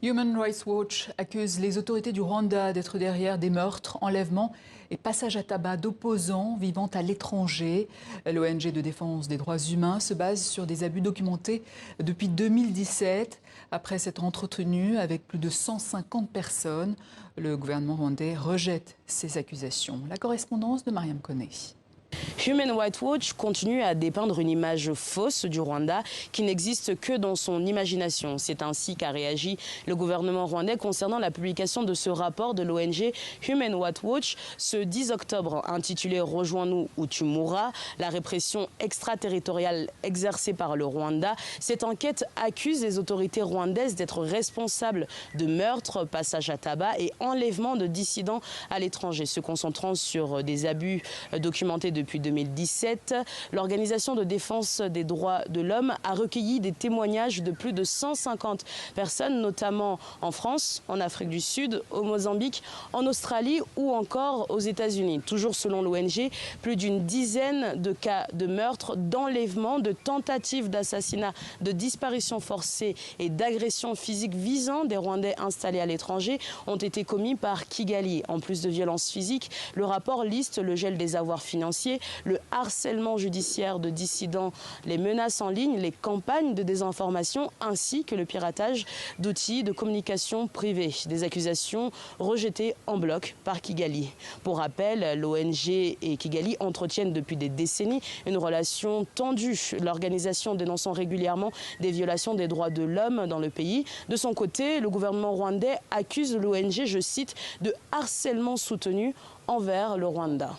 Human Rights Watch accuse les autorités du Rwanda d'être derrière des meurtres, enlèvements et passages à tabac d'opposants vivant à l'étranger. L'ONG de défense des droits humains se base sur des abus documentés depuis 2017. Après s'être entretenu avec plus de 150 personnes, le gouvernement rwandais rejette ces accusations. La correspondance de Mariam Koné. Human Rights Watch continue à dépeindre une image fausse du Rwanda qui n'existe que dans son imagination. C'est ainsi qu'a réagi le gouvernement rwandais concernant la publication de ce rapport de l'ONG Human Rights Watch ce 10 octobre intitulé « Rejoins-nous ou tu mourras », la répression extraterritoriale exercée par le Rwanda. Cette enquête accuse les autorités rwandaises d'être responsables de meurtres, passages à tabac et enlèvements de dissidents à l'étranger. Se concentrant sur des abus documentés depuis 2017, l'Organisation de défense des droits de l'homme a recueilli des témoignages de plus de 150 personnes, notamment en France, en Afrique du Sud, au Mozambique, en Australie ou encore aux États-Unis. Toujours selon l'ONG, plus d'une dizaine de cas de meurtres, d'enlèvements, de tentatives d'assassinat, de disparitions forcées et d'agressions physiques visant des Rwandais installés à l'étranger ont été commis par Kigali. En plus de violences physiques, le rapport liste le gel des avoirs financiers, le harcèlement judiciaire de dissidents, les menaces en ligne, les campagnes de désinformation ainsi que le piratage d'outils de communication privés. Des accusations rejetées en bloc par Kigali. Pour rappel, l'ONG et Kigali entretiennent depuis des décennies une relation tendue, l'organisation dénonçant régulièrement des violations des droits de l'homme dans le pays. De son côté, le gouvernement rwandais accuse l'ONG, je cite, de harcèlement soutenu envers le Rwanda.